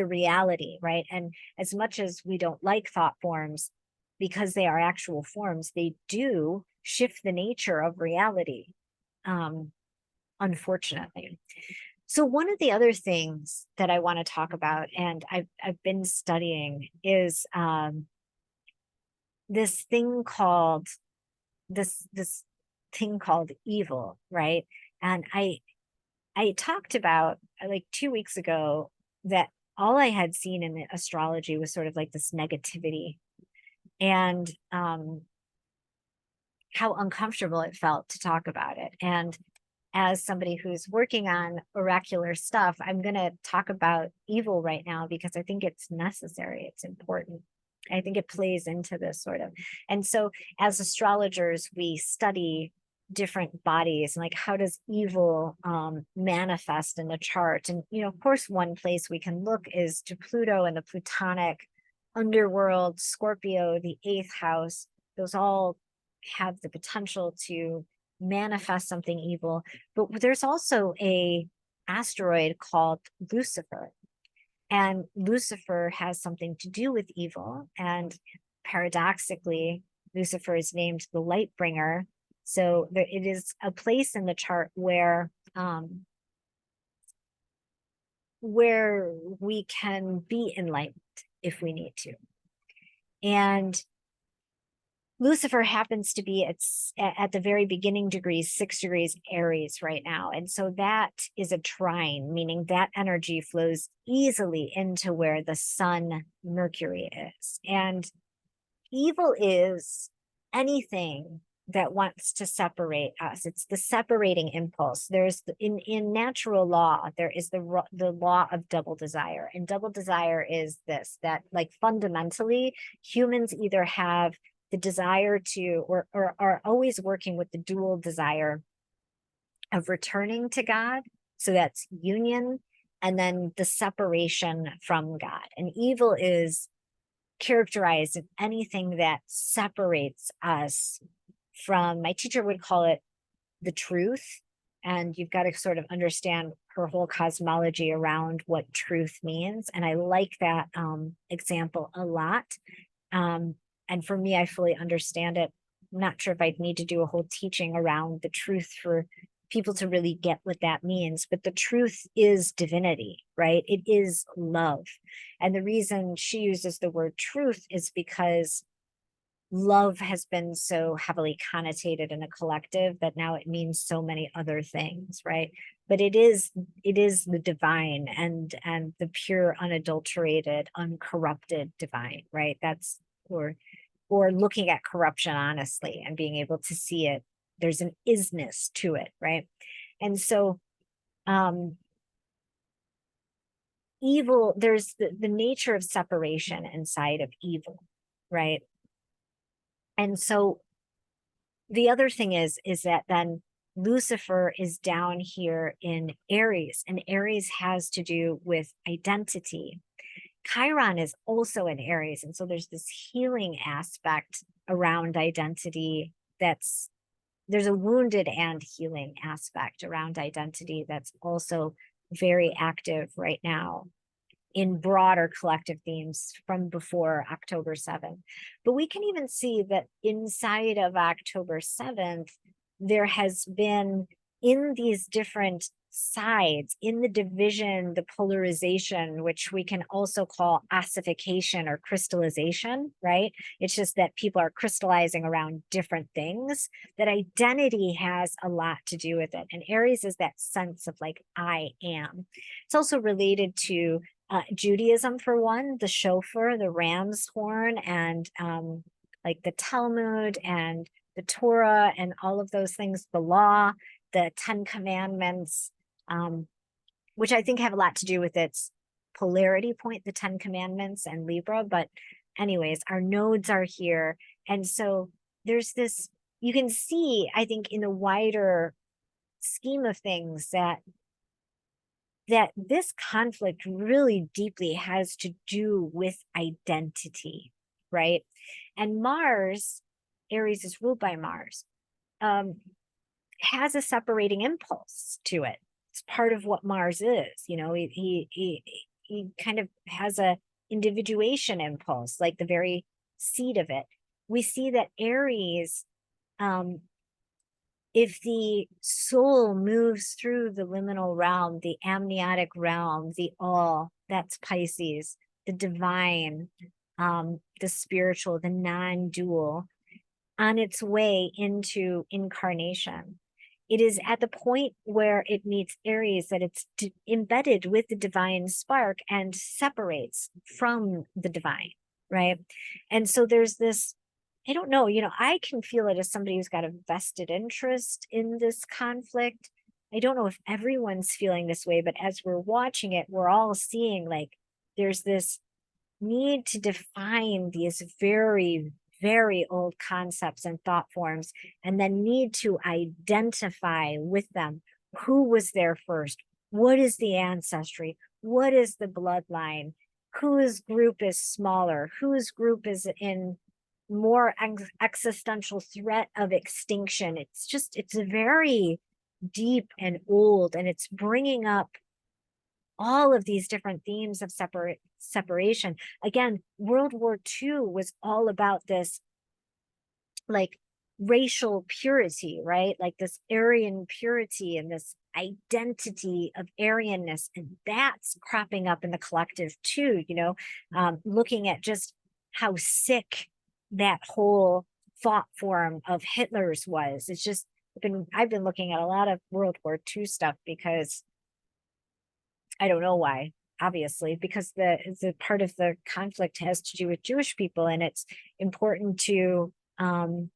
Speaker 1: reality, right? And as much as we don't like thought forms, because they are actual forms, they do shift the nature of reality, unfortunately. So one of the other things that I want to talk about, and I've been studying, is this thing called evil, right? And I talked about like 2 weeks ago that all I had seen in the astrology was sort of like this negativity, and how uncomfortable it felt to talk about it. And as somebody who's working on oracular stuff, I'm going to talk about evil right now because I think it's necessary. It's important. I think it plays into this sort of. And so as astrologers, we study different bodies and like how does evil manifest in the chart. And, of course, one place we can look is to Pluto and the Plutonic underworld, Scorpio, the 8th house. Those all have the potential to manifest something evil. But there's also a asteroid called Lucifer, and Lucifer has something to do with evil. And paradoxically, Lucifer is named the light bringer. So it is a place in the chart where we can be enlightened if we need to. And Lucifer happens to be at the very beginning degrees, 6 degrees Aries right now. And so that is a trine, meaning that energy flows easily into where the sun Mercury is. And evil is anything that wants to separate us. It's the separating impulse. There's in natural law, there is the law of double desire. And double desire is this, that like fundamentally humans either have the desire to, or are always working with the dual desire of returning to God. So that's union, and then the separation from God. And evil is characterized as anything that separates us from, my teacher would call it the truth, And you've got to sort of understand her whole cosmology around what truth means. And I like that example a lot. And for me, I fully understand it. I'm not sure if I'd need to do a whole teaching around the truth for people to really get what that means, but the truth is divinity, right? It is love. And the reason she uses the word truth is because love has been so heavily connotated in a collective that now it means so many other things, right? But it is the divine and the pure, unadulterated, uncorrupted divine, right? That's or looking at corruption honestly and being able to see it. There's an isness to it, right? And so evil, there's the nature of separation inside of evil, right? And so the other thing is that then Lucifer is down here in Aries, and Aries has to do with identity. Chiron is also in Aries, and so there's this healing aspect around identity. There's a wounded and healing aspect around identity that's also very active right now in broader collective themes from before October 7th. But we can even see that inside of October 7th, there has been, in these different sides, in the division, the polarization, which we can also call ossification or crystallization, right? It's just that people are crystallizing around different things, that identity has a lot to do with it. And Aries is that sense of like, I am. It's also related to Judaism, for one, the shofar, the ram's horn, and like the Talmud and the Torah and all of those things, the law, the 10 Commandments, which I think have a lot to do with its polarity point, the 10 Commandments and Libra. But anyways, our nodes are here. And so there's this, you can see, I think, in the wider scheme of things that this conflict really deeply has to do with identity, right? And Mars, Aries is ruled by Mars, has a separating impulse to it. It's part of what Mars is. You know, he kind of has a individuation impulse, like the very seed of it. We see that Aries, if the soul moves through the liminal realm, the amniotic realm, the all, that's Pisces, the divine, the spiritual, the non-dual, on its way into incarnation, it is at the point where it meets Aries that it's embedded with the divine spark and separates from the divine, right? And so there's this, I don't know, I can feel it as somebody who's got a vested interest in this conflict. I don't know if everyone's feeling this way, but as we're watching it, we're all seeing like there's this need to define these very, very old concepts and thought forms, and then need to identify with them who was there first, what is the ancestry, what is the bloodline, whose group is smaller, whose group is in more existential threat of extinction. It's very deep and old, and it's bringing up all of these different themes of separation. Again, World War II was all about this like racial purity, right? Like this Aryan purity and this identity of Aryanness. And that's cropping up in the collective too, looking at just how sick that whole thought form of Hitler's was. It's just I've been looking at a lot of World War II stuff because I don't know why, obviously, because the part of the conflict has to do with Jewish people, and it's important to, I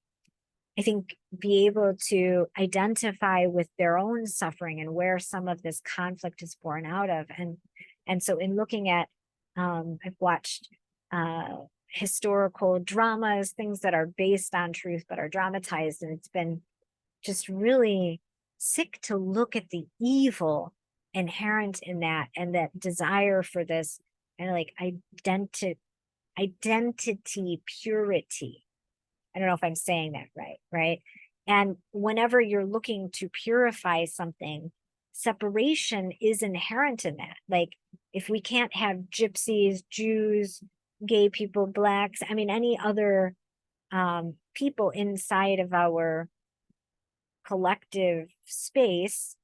Speaker 1: think, be able to identify with their own suffering and where some of this conflict is born out of. And so in looking at, I've watched historical dramas, things that are based on truth but are dramatized, and it's been just really sick to look at the evil inherent in that, and that desire for this and like identity purity. I don't know if I'm saying that right, And whenever you're looking to purify something, separation is inherent in that. Like, if we can't have gypsies, Jews, gay people, blacks, I mean, any other people inside of our collective space,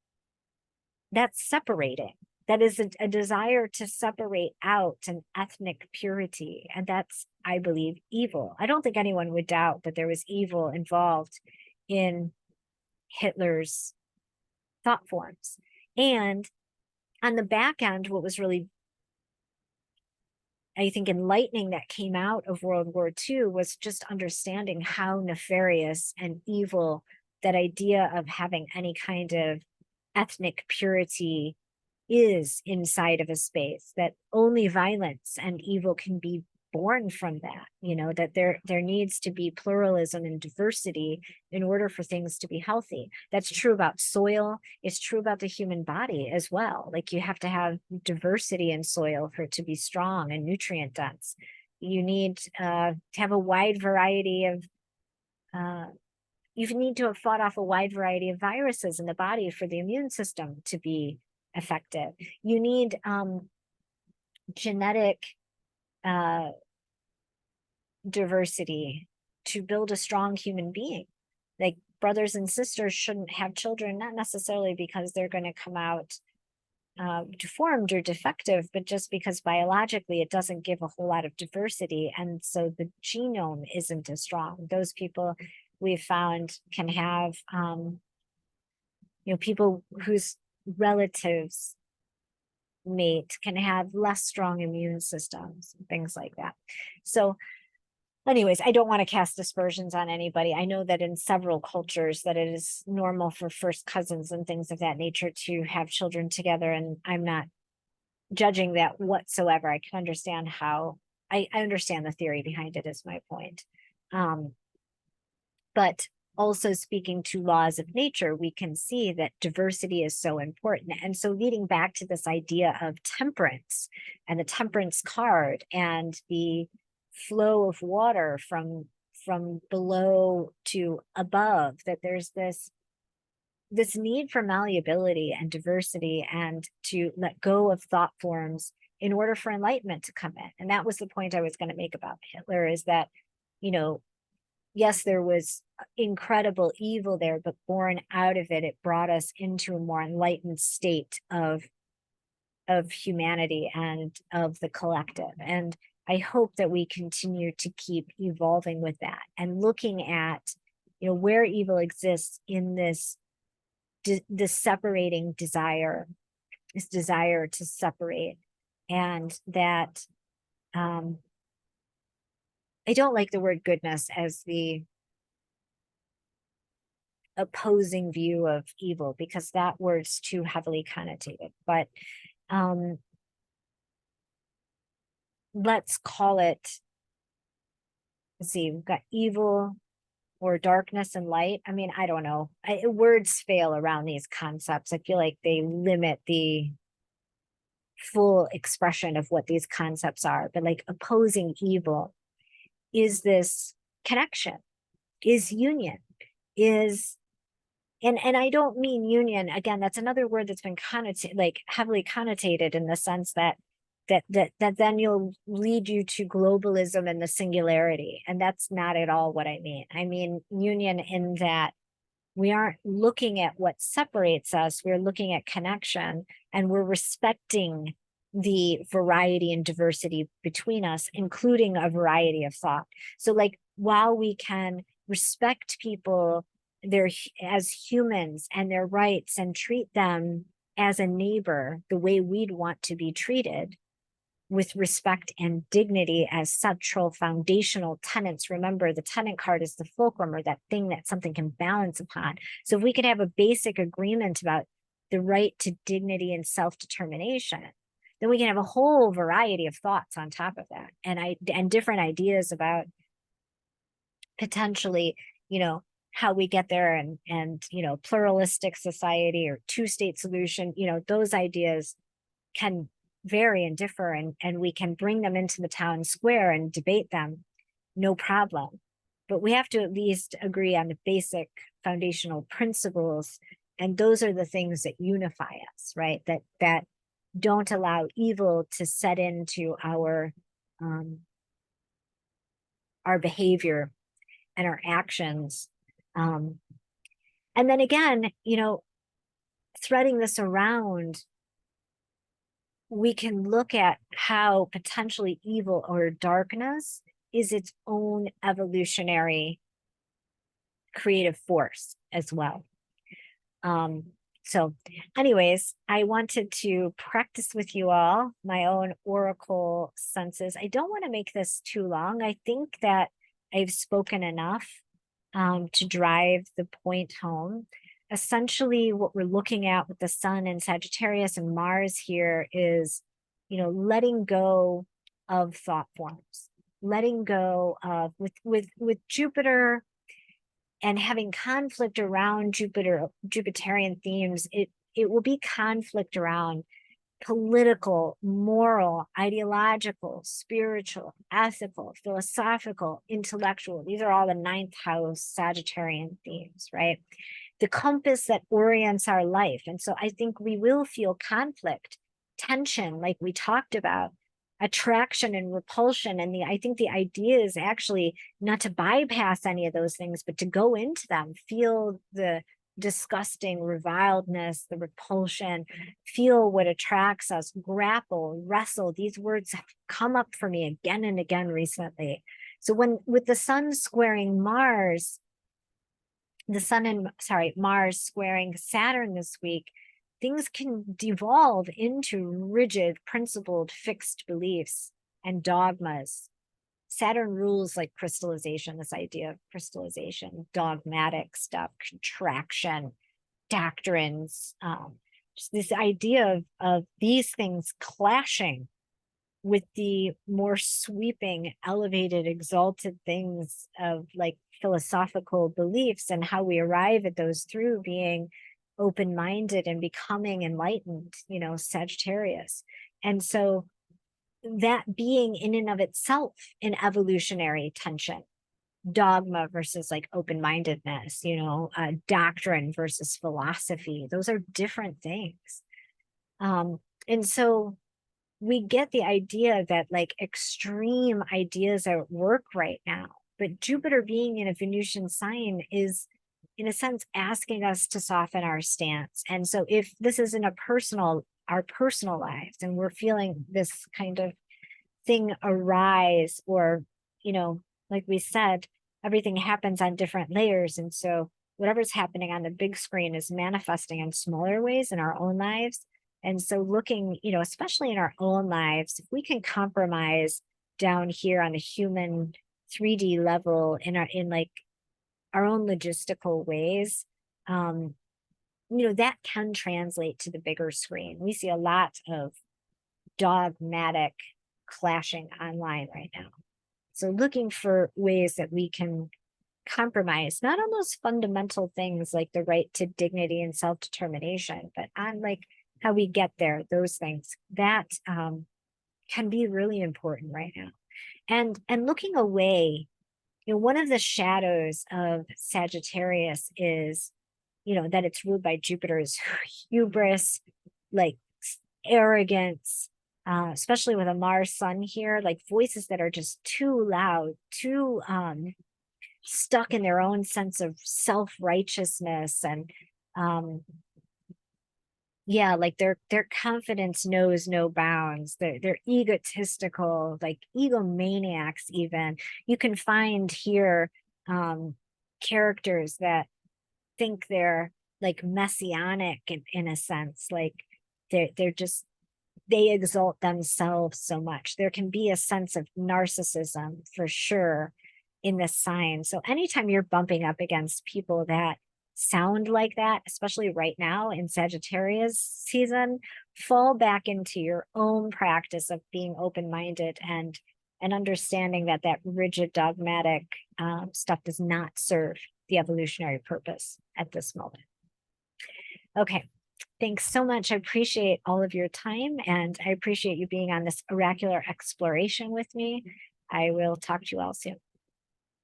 Speaker 1: that's separating. That is a desire to separate out an ethnic purity. And that's, I believe, evil. I don't think anyone would doubt that there was evil involved in Hitler's thought forms. And on the back end, what was really, I think, enlightening that came out of World War II was just understanding how nefarious and evil that idea of having any kind of ethnic purity is inside of a space, that only violence and evil can be born from that, that there needs to be pluralism and diversity in order for things to be healthy. That's true about soil. It's true about the human body as well. Like, you have to have diversity in soil for it to be strong and nutrient dense. You need to have a wide variety of you need to have fought off a wide variety of viruses in the body for the immune system to be effective. You need genetic diversity to build a strong human being. Like, brothers and sisters shouldn't have children, not necessarily because they're going to come out deformed or defective, but just because biologically it doesn't give a whole lot of diversity. And so the genome isn't as strong. Those people we've found can have, people whose relatives mate can have less strong immune systems, things like that. So anyways, I don't want to cast aspersions on anybody. I know that in several cultures that it is normal for first cousins and things of that nature to have children together. And I'm not judging that whatsoever. I can understand I understand the theory behind it, is my point. But also, speaking to laws of nature, we can see that diversity is so important. And so, leading back to this idea of temperance and the temperance card and the flow of water from below to above, that there's this need for malleability and diversity, and to let go of thought forms in order for enlightenment to come in. And that was the point I was going to make about Hitler, is that, yes, there was incredible evil there, but born out of it, it brought us into a more enlightened state of humanity and of the collective. And I hope that we continue to keep evolving with that and looking at, where evil exists in this separating desire, this desire to separate. And that I don't like the word goodness as the opposing view of evil, because that word's too heavily connotated. But let's call it, let's see, we've got evil or darkness and light. I mean, I don't know. Words fail around these concepts. I feel like they limit the full expression of what these concepts are. But like, opposing evil is this connection, is union, is, and I don't mean union, again, that's another word that's been connotated, like heavily connotated, in the sense that then you'll lead you to globalism and the singularity. And that's not at all what I mean. I mean union in that we aren't looking at what separates us. We're looking at connection, and we're respecting the variety and diversity between us, including a variety of thought. So like, while we can respect people as humans and their rights, and treat them as a neighbor the way we'd want to be treated, with respect and dignity as central foundational tenets. Remember, the tenant card is the fulcrum, or that thing that something can balance upon. So if we could have a basic agreement about the right to dignity and self-determination, then we can have a whole variety of thoughts on top of that, and different ideas about potentially, how we get there, and pluralistic society or two-state solution. Those ideas can vary and differ, and we can bring them into the town square and debate them, no problem. but we have to at least agree on the basic foundational principles. And those are the things that unify us, right? That don't allow evil to set into our behavior and our actions. And then again, threading this around, we can look at how potentially evil or darkness is its own evolutionary creative force as well. So anyways, I wanted to practice with you all my own oracle senses. I don't want to make this too long. I think that I've spoken enough to drive the point home. Essentially, what we're looking at with the sun and Sagittarius and Mars here is, letting go of thought forms, letting go of with Jupiter and having conflict around Jupiterian themes. It will be conflict around political, moral, ideological, spiritual, ethical, philosophical, intellectual. These are all the ninth house Sagittarian themes, right? The compass that orients our life. And so I think we will feel conflict, tension, like we talked about, attraction and repulsion. And I think the idea is actually not to bypass any of those things, but to go into them, feel the disgusting reviledness, the repulsion, feel what attracts us, grapple, wrestle. These words have come up for me again and again recently. So with the sun squaring Mars, Mars squaring Saturn this week, things can devolve into rigid, principled, fixed beliefs and dogmas. Saturn rules like crystallization, this idea of crystallization, dogmatic stuff, contraction, doctrines, just this idea of these things clashing with the more sweeping, elevated, exalted things of like philosophical beliefs, and how we arrive at those through being open-minded and becoming enlightened, Sagittarius. And so that being in and of itself an evolutionary tension, dogma versus like open-mindedness, doctrine versus philosophy. Those are different things. And so we get the idea that like extreme ideas are at work right now, but Jupiter being in a Venusian sign is in a sense asking us to soften our stance. And so if this is in our personal lives, and we're feeling this kind of thing arise, or, like we said, everything happens on different layers. And so whatever's happening on the big screen is manifesting in smaller ways in our own lives. And so looking, especially in our own lives, if we can compromise down here on the human 3D level in like our own logistical ways, that can translate to the bigger screen. We see a lot of dogmatic clashing online right now. So looking for ways that we can compromise, not on those fundamental things like the right to dignity and self-determination, but on like how we get there, those things that can be really important right now. And looking away, one of the shadows of Sagittarius is, that it's ruled by Jupiter's hubris, like arrogance, especially with a Mars sun here, like voices that are just too loud, too stuck in their own sense of self-righteousness, and like their confidence knows no bounds. They're egotistical, like egomaniacs even. You can find here characters that think they're like messianic in a sense, like they're just, they exalt themselves so much. There can be a sense of narcissism for sure in this sign. So anytime you're bumping up against people that sound like that, especially right now in Sagittarius season, fall back into your own practice of being open-minded and understanding that rigid dogmatic stuff does not serve the evolutionary purpose at this moment. Okay, thanks so much. I appreciate all of your time, and I appreciate you being on this oracular exploration with me. I will talk to you all soon.